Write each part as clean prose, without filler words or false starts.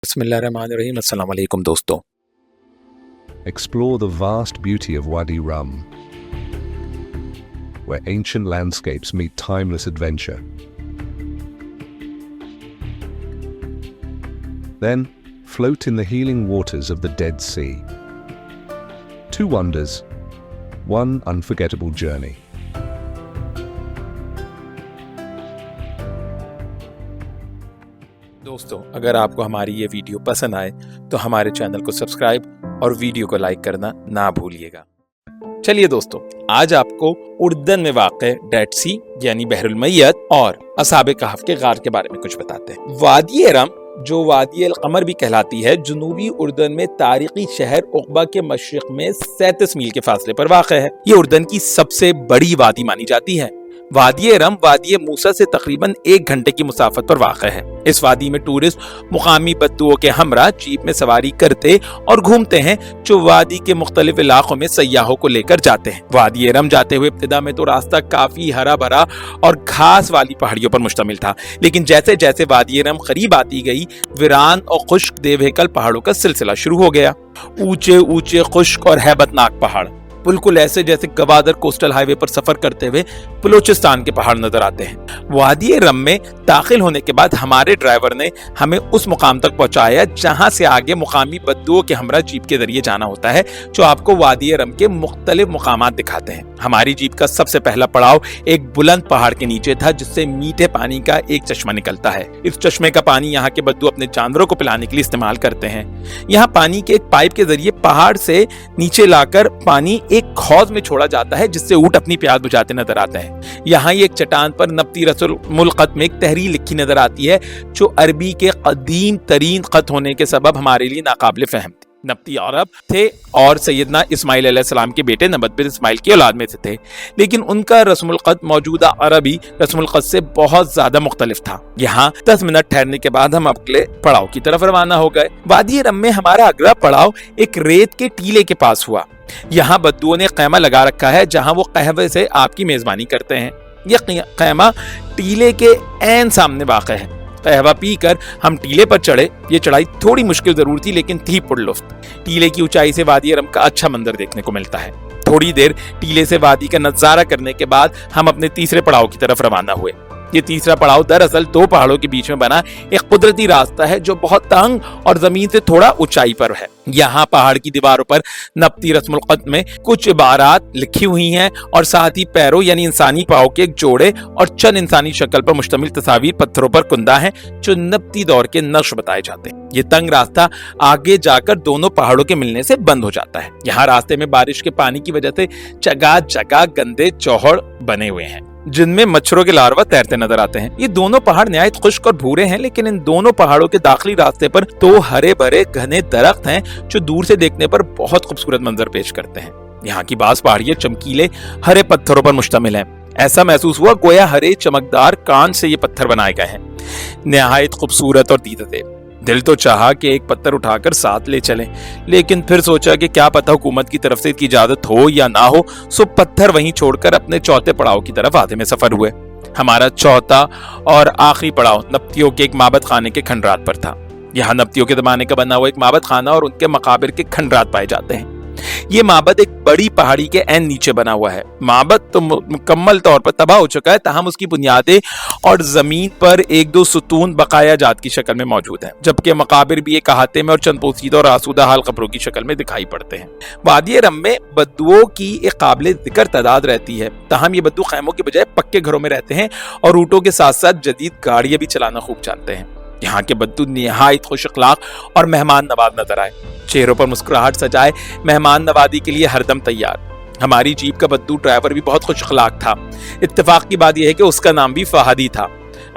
बिस्मिल्लाहिर्रहमानिर्रहीम। अस्सलाम वालेकुम दोस्तों। Explore the vast beauty of Wadi Rum, where ancient landscapes meet timeless adventure. Then, float in the healing waters of the Dead Sea. Two wonders, one unforgettable journey. दोस्तों, अगर आपको हमारी ये video पसंद आए तो हमारे चैनल को सब्सक्राइब और वीडियो को लाइक करना ना भूलिएगा। चलिए दोस्तों, आज आपको उर्दन में वाक़े डेड सी यानी बहरुल मय्यत और असहाबे कहफ के गार के बारे में कुछ बताते हैं। वादी रम, जो वादी अल कमर भी कहलाती है, जनूबी उर्दन में तारीखी शहर उक़बा के मशरिक़ में 37 मील के फासले पर वाक़ है। ये उर्दन की सबसे बड़ी वादी मानी जाती है। वादी रम वादी मूसा से तकरीबन 1 घंटे की मुसाफत पर वाक़ है। इस वादी में टूरिस्ट मुकामी बद्दुओं के हमरा जीप में सवारी करते और घूमते हैं, जो वादी के मुख्तलिफ इलाकों में सयाहों को लेकर जाते हैं। वादी रम जाते हुए इब्तिदा में तो रास्ता काफी हरा भरा और घास वाली पहाड़ियों पर मुश्तमिल था, लेकिन जैसे जैसे वादी रम करीब आती गई, वीरान और खुश्क देवहेकल पहाड़ों का सिलसिला शुरू हो गया। ऊंचे ऊंचे खुश्क और हैबतनाक पहाड़, बिल्कुल ऐसे जैसे गवादर कोस्टल हाईवे पर सफर करते हुए बलूचिस्तान के पहाड़ नजर आते हैं। वादी रम में दाखिल होने के बाद हमारे ड्राइवर ने हमें उस मुकाम तक पहुंचाया जहां से आगे मुकामी बद्दुओं के हमरा जीप के जरिए जाना होता है, जो आपको वादी रम के मुख्तलिफ मुकामात दिखाते हैं। हमारी जीप का सबसे पहला पड़ाव एक बुलंद पहाड़ के नीचे था, जिससे मीठे पानी का एक चश्मा निकलता है। इस चश्मे का पानी यहाँ के बद्दू अपने जानवरों को पिलाने के लिए इस्तेमाल करते हैं। यहाँ पानी के एक पाइप के जरिए पहाड़ से नीचे लाकर पानी एक हौज में छोड़ा जाता है, जिससे ऊंट अपनी प्यास बुझाते नजर आते हैं। यहाँ एक चट्टान पर नब्ती रसूल खत में एक तहरीर लिखी नजर आती है, जो अरबी के कदीम तरीन खत होने के सबब हमारे लिए नाकाबिल फहम थी। नब्ती अरब थे और सैयदना इस्माइल अलैहिस्सलाम के बेटे नबत बिन इस्माइल की औलाद में से थे, लेकिन उनका रस्मुल खत मौजूदा अरबी रस्मुल खत से बहुत ज्यादा मुख्तलिफ था। यहाँ 10 मिनट ठहरने के बाद हम अगले पड़ाव की तरफ रवाना हो गए। वादी रम में हमारा अगला पड़ाव एक रेत के टीले के पास हुआ। यहाँ बद्दुओं ने खैमा लगा रखा है, जहाँ वो कहवे से आपकी मेजबानी करते हैं। यह खैमा टीले के ऐन सामने वाक़ है। कहवा पीकर हम टीले पर चढ़े। ये चढ़ाई थोड़ी मुश्किल जरूर थी, लेकिन थी पुरलुफ्त। टीले की ऊंचाई से वादी रम का अच्छा मंजर देखने को मिलता है। थोड़ी देर टीले से वादी का नजारा करने के बाद हम अपने तीसरे पड़ाव की तरफ रवाना हुए। ये तीसरा पड़ाव दरअसल 2 पहाड़ों के बीच में बना एक कुदरती रास्ता है, जो बहुत तंग और जमीन से थोड़ा ऊंचाई पर है। यहाँ पहाड़ की दीवारों पर नब्ती रस्मुल खत में कुछ इबारात लिखी हुई हैं और साथ ही पैरों यानी इंसानी पाँव के एक जोड़े और चंद इंसानी शक्ल पर मुश्तमिल तस्वीर पत्थरों पर कुंदा है, जो नब्ती दौर के नक्श बताए जाते हैं। ये तंग रास्ता आगे जाकर दोनों पहाड़ों के मिलने से बंद हो जाता है। यहाँ रास्ते में बारिश के पानी की वजह से जगह जगह गंदे चौहड़ बने हुए हैं, जिनमें मच्छरों के लार्वा तैरते नजर आते हैं। ये दोनों पहाड़ निहायत खुश्क और भूरे हैं, लेकिन इन दोनों पहाड़ों के दाखिली रास्ते पर 2 हरे भरे घने दरख्त हैं, जो दूर से देखने पर बहुत खूबसूरत मंजर पेश करते हैं। यहाँ की बास पहाड़ियां चमकीले हरे पत्थरों पर मुश्तमिल हैं। ऐसा महसूस हुआ गोया हरे चमकदार कांच से ये पत्थर बनाए गए हैं। निहायत खूबसूरत और दीदार। दिल तो चाहा कि एक पत्थर उठाकर साथ ले चलें, लेकिन फिर सोचा कि क्या पता हुकूमत की तरफ से इसकी इजाजत हो या ना हो, सो पत्थर वहीं छोड़कर अपने चौथे पड़ाव की तरफ आधे में सफर हुए। हमारा चौथा और आखिरी पड़ाव नब्तियों के एक माबद खाने के खंडरात पर था। यहाँ नब्तियों के जमाने का बना हुआ एक माबद खाना और उनके मकाबिर के खंडरात पाए जाते हैं। ये माबद एक बड़ी पहाड़ी के ऐन नीचे बना हुआ है। माबद तो मुकम्मल तौर पर तबाह हो चुका है, ताहम उसकी बुनियादें और जमीन पर 1-2 सुतून बकाया जात की शक्ल में मौजूद हैं, जबकि मकाबिर भी एक अहाते में और चंद पोसीदा और आसूदा हाल कब्रों की शक्ल में दिखाई पड़ते हैं। वादी रम में बद्दुओं की एक काबिल जिक्र तादाद रहती है, ताहम ये बद्दू खैमों के बजाय पक्के घरों में रहते हैं और ऊँटों के साथ साथ जदीद गाड़ियां भी चलाना खूब जानते हैं। यहाँ के बद्दू निहायत खुश अखलाक और मेहमान नवाज नजर आए, चेहरों पर मुस्कुराहट सजाए, मेहमान नवाजी के लिए हरदम तैयार। हमारी जीप का बद्दू ड्राइवर भी बहुत खुश अखलाक था। इत्तेफाक की बात यह है कि उसका नाम भी फहदी था।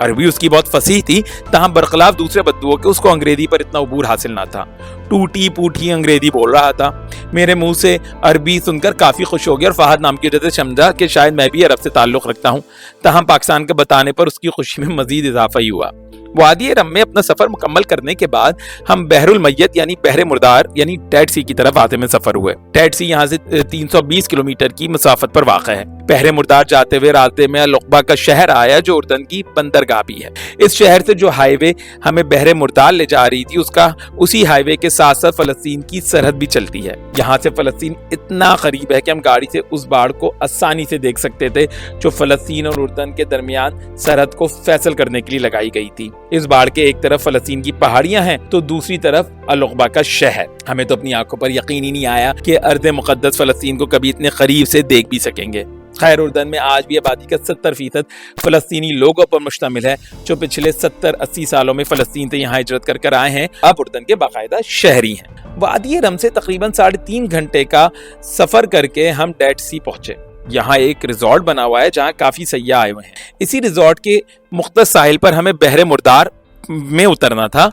अरबी उसकी बहुत फसीह थी, ताहम बरखलाफ दूसरे बद्दुओं के उसको अंग्रेजी पर इतना उबूर हासिल ना था। टूटी पूठी अंग्रेजी बोल रहा था। मेरे मुंह से अरबी सुनकर काफी खुश हो गया और फहद नाम की वजह से समझा कि शायद मैं भी अरब से ताल्लुक रखता हूँ। ताहम पाकिस्तान के बताने पर उसकी खुशी में मजीद इजाफा ही हुआ। वादी रम में अपना सफर मुकम्मल करने के बाद हम बहरुल मय्यत यानी बहरे मुर्दार यानी डेड सी की तरफ आते में सफर हुए। डेड सी यहाँ से 320 किलोमीटर की मुसाफत पर वाक़ है। बहरे मुर्दार जाते हुए रास्ते में अल-उक़बा का शहर आया जो उर्दन की बंदरगाह भी है। इस शहर से जो हाईवे हमें बहरे मुर्दार ले जा रही थी उसी हाईवे के साथ साथ फलस्तीन की सरहद भी चलती है। यहाँ से फलस्तीन इतना करीब है कि हम गाड़ी से उस बाड़ को आसानी से देख सकते थे जो फलस्तीन और उर्दन के दरमियान सरहद को फैसल करने के लिए लगाई गई थी। इस बाड़ के एक तरफ फलस्तीन की पहाड़ियां हैं तो दूसरी तरफ अल-उक़बा का शहर। हमें तो अपनी आंखों पर यकीन ही नहीं आया कि अर्द मुक़द्दस फलस्तीन को कभी इतने करीब से देख भी सकेंगे। खैर, उर्दन में आज भी आबादी का 70% फलस्तीनी लोगों पर मुश्तमिल है जो पिछले 70-80 सालों में फलस्तीन से यहाँ हिजरत कर आए हैं, अब उर्दन के बाकायदा शहरी हैं। वादी रम से तकरीबन 3.5 घंटे का सफर करके हम डेड सी पहुंचे। यहाँ एक रिजॉर्ट बना हुआ है जहाँ काफी सयाह आए हुए हैं। इसी रिजॉर्ट के मुख्तस साहिल पर हमें बहरे मुर्दार में उतरना था।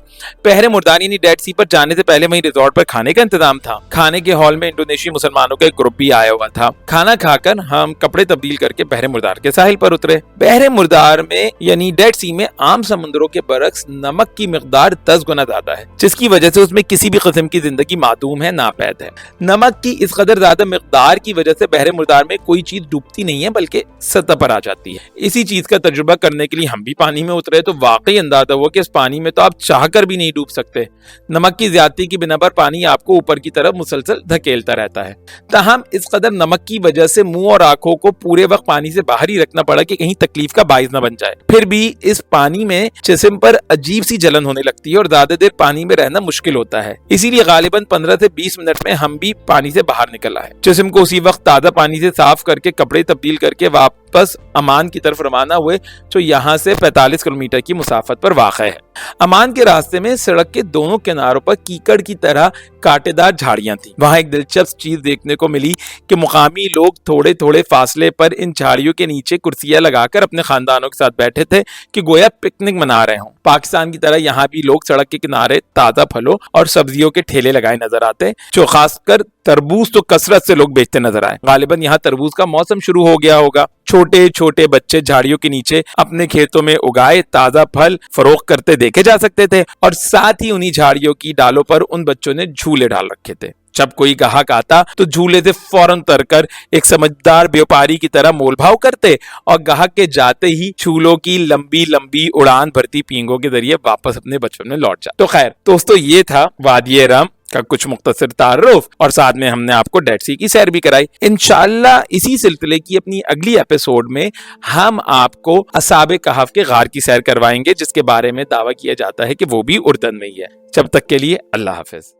बहरे मुर्दार यानी डेड सी पर जाने से पहले वहीं रिजॉर्ट पर खाने का इंतजाम था। खाने के हॉल में इंडोनेशियाई मुसलमानों का एक ग्रुप भी आया हुआ था। खाना खाकर हम कपड़े तब्दील करके बहरे मुर्दार के साहिल पर उतरे। बहरे मुर्दार में यानी डेड सी में आम समुद्रों के बरक्स नमक की मिकदार 10 गुना ज्यादा है, जिसकी वजह से उसमें किसी भी किस्म की जिंदगी मादूम है, नापैद है। नमक की इस कदर ज्यादा मिकदार की वजह से बहरे मुर्दार में कोई चीज डूबती नहीं है बल्कि सतह पर आ जाती है। इसी चीज का तजुर्बा करने के लिए हम भी पानी में उतरे तो वाकई अंदाजा हुआ कि इस पानी में तो आप चाहकर भी नहीं डूब सकते। नमक की ज्यादती की बिना पर पानी आपको ऊपर की तरफ मुसलसल धकेलता रहता है। ताहम इस कदर नमक की वजह से मुंह और आंखों को पूरे वक्त पानी से बाहर ही रखना पड़ा कि कहीं तकलीफ का बाइस न बन जाए। फिर भी इस पानी में जिस्म पर अजीब सी जलन होने लगती है और ज्यादा देर पानी में रहना मुश्किल होता है। इसीलिए गालिबन 15 से 20 मिनट में हम भी पानी से बाहर निकल आए। जिस्म को उसी वक्त ताजा पानी से साफ करके कपड़े तब्दील करके वापस अमान की तरफ रवाना हुए जो यहाँ से 45 किलोमीटर की मुसाफत पर वाक़ है। अमान के रास्ते में सड़क के दोनों किनारों पर कीकड़ की तरह कांटेदार झाड़ियां थी। वहां एक दिलचस्प चीज देखने को मिली कि मुकामी लोग थोड़े थोड़े फासले पर इन झाड़ियों के नीचे कुर्सियां लगाकर अपने खानदानों के साथ बैठे थे कि गोया पिकनिक मना रहे हों। पाकिस्तान की तरह यहाँ भी लोग सड़क के किनारे ताजा फलों और सब्जियों के ठेले लगाए नजर आते, जो खासकर तरबूज तो कसरत से लोग बेचते नजर आए। गालिबन यहाँ तरबूज का मौसम शुरू हो गया होगा। छोटे छोटे बच्चे झाड़ियों के नीचे अपने खेतों में उगाए ताजा फल फरोख्त करते देखे जा सकते थे और साथ ही उन्हीं झाड़ियों की डालों पर उन बच्चों ने झूले डाल रखे थे। जब कोई ग्राहक आता तो झूले से फौरन उतरकर एक समझदार व्यापारी की तरह मोलभाव करते और ग्राहक के जाते ही झूलों की लंबी लंबी उड़ान भरती पींगों के जरिए वापस अपने बचपन में लौट जाते। तो खैर दोस्तों, ये था वादी रम का कुछ मुख्तसर तारुफ और साथ में हमने आपको डेड सी की सैर भी कराई। इंशाल्लाह इसी सिलसिले की अपनी अगली एपिसोड में हम आपको असहाबे कहफ के गार की सैर करवाएंगे, जिसके बारे में दावा किया जाता है कि वो भी उर्दन में ही है। जब तक के लिए अल्लाह हाफिज।